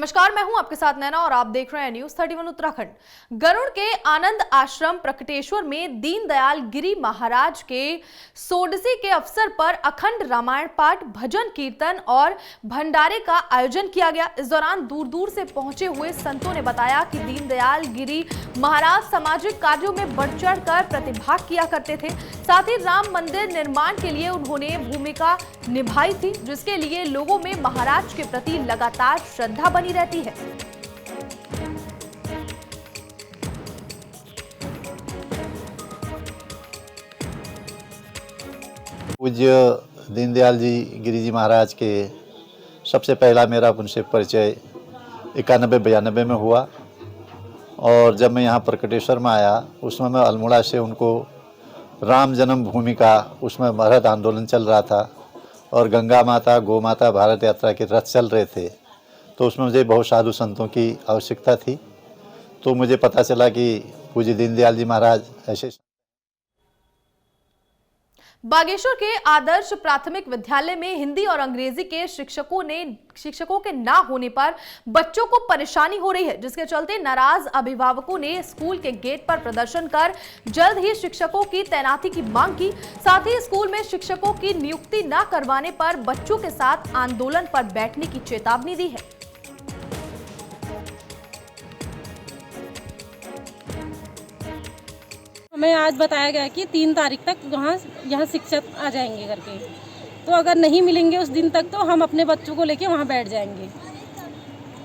नमस्कार, मैं हूं आपके साथ नैना और आप देख रहे हैं न्यूज 31 उत्तराखंड। गरुड़ के आनंद आश्रम प्रकटेश्वर में दीनदयाल गिरी महाराज के सोडसी के अवसर पर अखंड रामायण पाठ, भजन कीर्तन और भंडारे का आयोजन किया गया। इस दौरान दूर दूर से पहुंचे हुए संतों ने बताया कि दीनदयाल गिरी महाराज सामाजिक कार्यों में बढ़ चढ़ कर प्रतिभाग किया करते थे। साथ ही राम मंदिर निर्माण के लिए उन्होंने भूमिका निभाई थी, जिसके लिए लोगों में महाराज के प्रति लगातार श्रद्धा बनी रहती है। पूज्य दीनदयाल जी गिरी जी महाराज के सबसे पहला मेरा उनसे परिचय 91-92 में हुआ और जब मैं यहाँ प्रकटेश्वर में आया उसमें मैं अल्मोड़ा से उनको राम जन्मभूमि का उसमें भारत आंदोलन चल रहा था और गंगा माता गौ माता भारत यात्रा के रथ चल रहे थे, तो उसमें मुझे बहुत साधु संतों की आवश्यकता थी। तो मुझे पता चला कि पूज्य दीनदयाल जी महाराज ऐसे। बागेश्वर के आदर्श प्राथमिक विद्यालय में हिंदी और अंग्रेजी के शिक्षकों के ना होने पर बच्चों को परेशानी हो रही है, जिसके चलते नाराज अभिभावकों ने स्कूल के गेट पर प्रदर्शन कर जल्द ही शिक्षकों की तैनाती की मांग की। साथ ही स्कूल में शिक्षकों की नियुक्ति न करवाने पर बच्चों के साथ आंदोलन पर बैठने की चेतावनी दी है। हमें आज बताया गया कि 3 तारीख तक यहाँ शिक्षक आ जाएंगे करके, तो अगर नहीं मिलेंगे उस दिन तक तो हम अपने बच्चों को लेके वहाँ बैठ जाएंगे।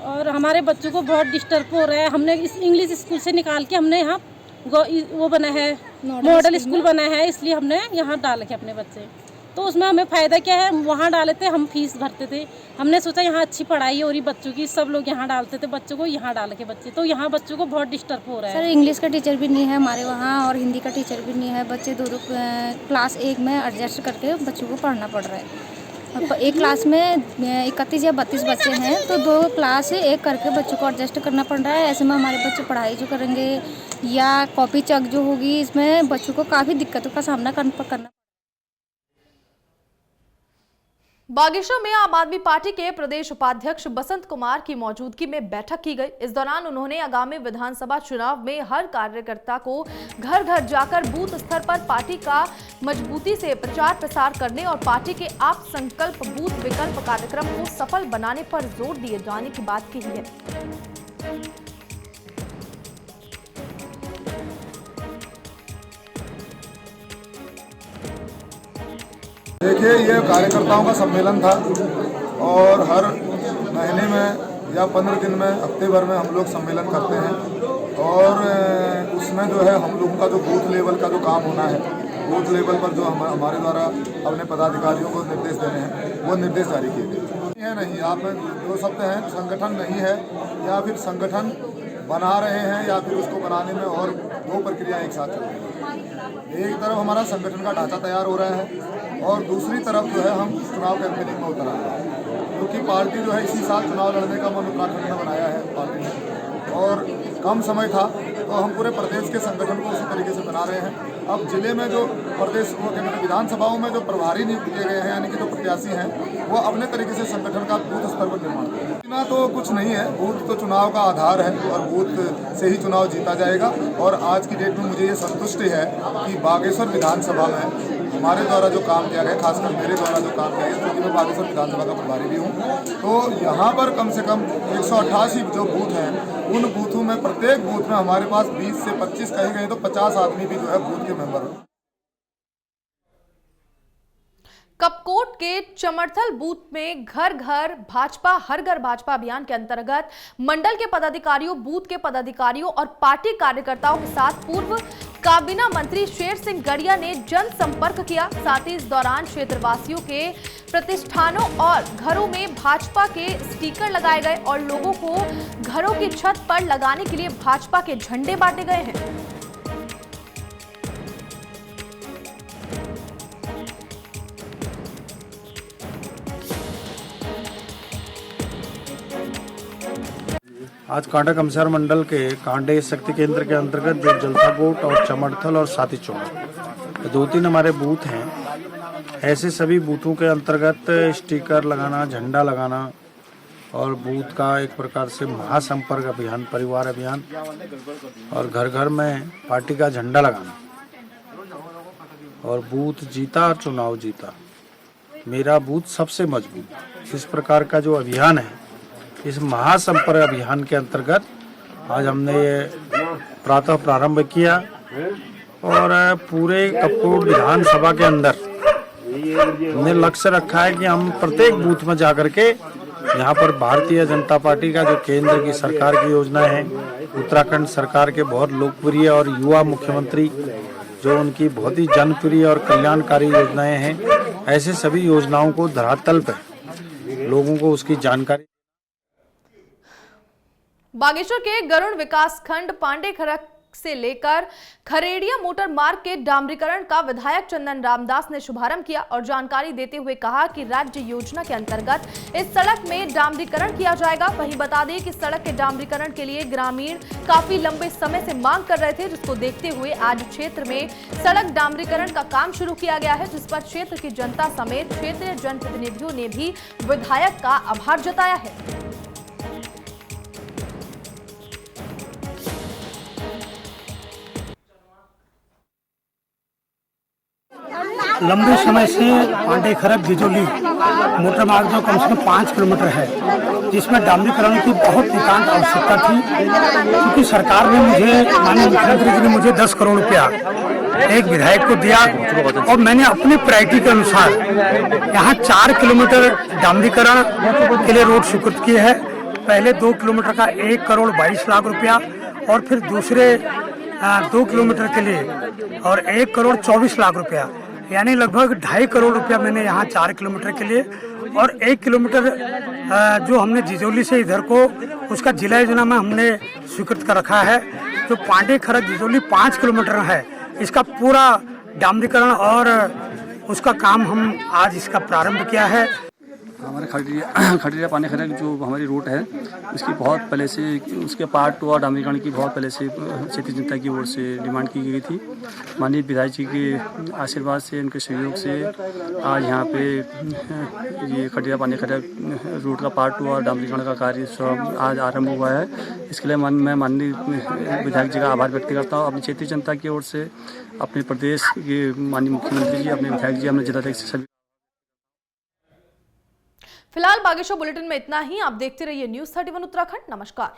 और हमारे बच्चों को बहुत डिस्टर्ब हो रहा है। हमने इस इंग्लिश स्कूल से निकाल के हमने यहाँ वो बना है, मॉडल स्कूल बना है, इसलिए हमने यहाँ डाल के अपने बच्चे। तो उसमें हमें फ़ायदा क्या है, वहाँ डाले थे, हम फीस भरते थे। हमने सोचा यहाँ अच्छी पढ़ाई हो रही बच्चों की, सब लोग यहाँ डालते थे बच्चों को, यहाँ डाल के बच्चे, तो यहाँ बच्चों को बहुत डिस्टर्ब हो रहा है। सर, इंग्लिश का टीचर भी नहीं है हमारे वहाँ और हिंदी का टीचर भी नहीं है। बच्चे दो क्लास एक में एडजस्ट करके बच्चों को पढ़ना पड़ रहा है। एक क्लास में 31 या 32 बच्चे हैं, तो 2 क्लास एक करके बच्चों को एडजस्ट करना पड़ रहा है। ऐसे में हमारे बच्चे पढ़ाई जो करेंगे या कॉपी चेक जो होगी, इसमें बच्चों को काफ़ी दिक्कतों का सामना करना। बागेश्वर में आम आदमी पार्टी के प्रदेश उपाध्यक्ष बसंत कुमार की मौजूदगी में बैठक की गई। इस दौरान उन्होंने आगामी विधानसभा चुनाव में हर कार्यकर्ता को घर घर जाकर बूथ स्तर पर पार्टी का मजबूती से प्रचार प्रसार करने और पार्टी के आप संकल्प बूथ विकल्प कार्यक्रम को सफल बनाने पर जोर दिए जाने की बात कही है। देखिए, ये कार्यकर्ताओं का सम्मेलन था और हर महीने में या 15 दिन में, हफ्ते भर में हम लोग सम्मेलन करते हैं और उसमें जो है हम लोगों का जो बूथ लेवल का जो काम होना है, बूथ लेवल पर जो हमारे द्वारा अपने पदाधिकारियों को निर्देश देने हैं, वो निर्देश जारी किए गए हैं। नहीं, आप जो शब्द हैं संगठन नहीं है या फिर संगठन बना रहे हैं या फिर उसको बनाने में और 2 प्रक्रिया एक साथ चल रही है। एक तरफ हमारा संगठन का ढांचा तैयार हो रहा है और दूसरी तरफ जो है हम चुनाव कैंपेनिंग में उतर आए हैं, क्योंकि पार्टी जो है इसी साल चुनाव लड़ने का मन उत्तराखंड में बनाया है पार्टी ने, और कम समय था तो हम पूरे प्रदेश के संगठन को उसी तरीके से बना रहे हैं। अब जिले में जो प्रदेश विधानसभाओं में जो प्रभारी नियुक्त किए गए हैं, यानी कि जो प्रत्याशी हैं, वो अपने तरीके से संगठन का बूथ स्तर पर निर्माण करें। ना तो कुछ नहीं है, बूथ तो चुनाव का आधार है और बूथ से ही चुनाव जीता जाएगा। और आज की डेट में मुझे ये संतुष्टि है कि बागेश्वर विधानसभा में हमारे द्वारा जो काम किया गया, खासकर मेरे द्वारा जो काम किया गया, क्योंकि मैं बागेश्वर विधानसभा का प्रभारी भी हूँ, तो यहाँ पर कम से कम 188 जो बूथ हैं, उन बूथों में प्रत्येक बूथ में हमारे पास 20 से 25, कहीं कहीं तो 50 आदमी भी जो है बूथ के मेंबर हैं। कपकोट के चमरथल बूथ में घर घर भाजपा हर घर भाजपा अभियान के अंतर्गत मंडल के पदाधिकारियों, बूथ के पदाधिकारियों और पार्टी कार्यकर्ताओं के साथ पूर्व काबीना मंत्री शेर सिंह गड़िया ने जनसंपर्क किया। साथ ही इस दौरान क्षेत्रवासियों के प्रतिष्ठानों और घरों में भाजपा के स्टिकर लगाए गए और लोगों को घरों की छत पर लगाने के लिए भाजपा के झंडे बांटे गए हैं। आज कांडा कमसार मंडल के कांडे शक्ति केंद्र के अंतर्गत जो जलथाकोट और चमरथल और साथी चौक 2-3 हमारे बूथ हैं। ऐसे सभी बूथों के अंतर्गत स्टिकर लगाना, झंडा लगाना और बूथ का एक प्रकार से महासंपर्क अभियान, परिवार अभियान और घर घर में पार्टी का झंडा लगाना और बूथ जीता चुनाव जीता, मेरा बूथ सबसे मजबूत, इस प्रकार का जो अभियान है, इस महासंपर्क अभियान के अंतर्गत आज हमने ये प्रातः प्रारंभ किया और पूरे कपकोट विधानसभा के अंदर हमने लक्ष्य रखा है कि हम प्रत्येक बूथ में जाकर के यहाँ पर भारतीय जनता पार्टी का जो केंद्र की सरकार की योजनाएं हैं, उत्तराखंड सरकार के बहुत लोकप्रिय और युवा मुख्यमंत्री जो उनकी बहुत ही जनप्रिय और कल्याणकारी योजनाएं हैं, ऐसे सभी योजनाओं को धरातल पर लोगों को उसकी जानकारी। बागेश्वर के गरुड़ विकासखंड पांडे खरक से लेकर खरेड़िया मोटर मार्ग के डामरीकरण का विधायक चंदन रामदास ने शुभारंभ किया और जानकारी देते हुए कहा कि राज्य योजना के अंतर्गत इस सड़क में डामरीकरण किया जाएगा। वहीं बता दें कि सड़क के डामरीकरण के लिए ग्रामीण काफी लंबे समय से मांग कर रहे थे, जिसको देखते हुए आज क्षेत्र में सड़क डामरीकरण का काम शुरू किया गया है, जिस पर क्षेत्र की जनता समेत क्षेत्रीय जनप्रतिनिधियों ने भी विधायक का आभार जताया है। लंबे समय से पांडे खरक जिजोली मोटर मार्ग जो कम से कम 5 किलोमीटर है, जिसमें डामरीकरण की बहुत नितांत आवश्यकता थी, क्योंकि सरकार ने माननीय मुख्यमंत्री जी ने मुझे 10 करोड़ रुपया एक विधायक को दिया और मैंने अपनी प्रायोरिटी के अनुसार यहाँ 4 किलोमीटर डामरीकरण के लिए रोड स्वीकृत किए है। पहले 2 किलोमीटर का 1 करोड़ 22 लाख रुपया और फिर दूसरे 2 किलोमीटर के लिए और 1 करोड़ 24 लाख रुपया, यानी लगभग 2.5 करोड़ रुपया मैंने यहाँ 4 किलोमीटर के लिए और 1 किलोमीटर जो हमने जिजोली से इधर को उसका जिला योजना में हमने स्वीकृत कर रखा है। जो पांडे खरक जिजोली 5 किलोमीटर है, इसका पूरा डामरीकरण और उसका काम हम आज इसका प्रारंभ किया है। हमारे खड़िया पानी खरक जो हमारी रूट है, उसकी बहुत पहले से उसके पार्ट 2 और डामरीकरण की बहुत पहले से क्षेत्रीय जनता की ओर से डिमांड की गई थी। माननीय विधायक जी के आशीर्वाद से, उनके सहयोग से आज यहाँ पे ये खड़िया पानी खरक रूट का पार्ट 2 और डामरीकरण का कार्य आज आरंभ हुआ है। इसके लिए मैं माननीय विधायक जी का आभार व्यक्त करता हूँ। अपनी क्षेत्रीय जनता की ओर से, अपने प्रदेश के माननीय मुख्यमंत्री जी, अपने विधायक जी, अपने जिलाध्यक्ष सभी। फिलहाल बागेश्वर बुलेटिन में इतना ही। आप देखते रहिए न्यूज़ 31 उत्तराखंड। नमस्कार।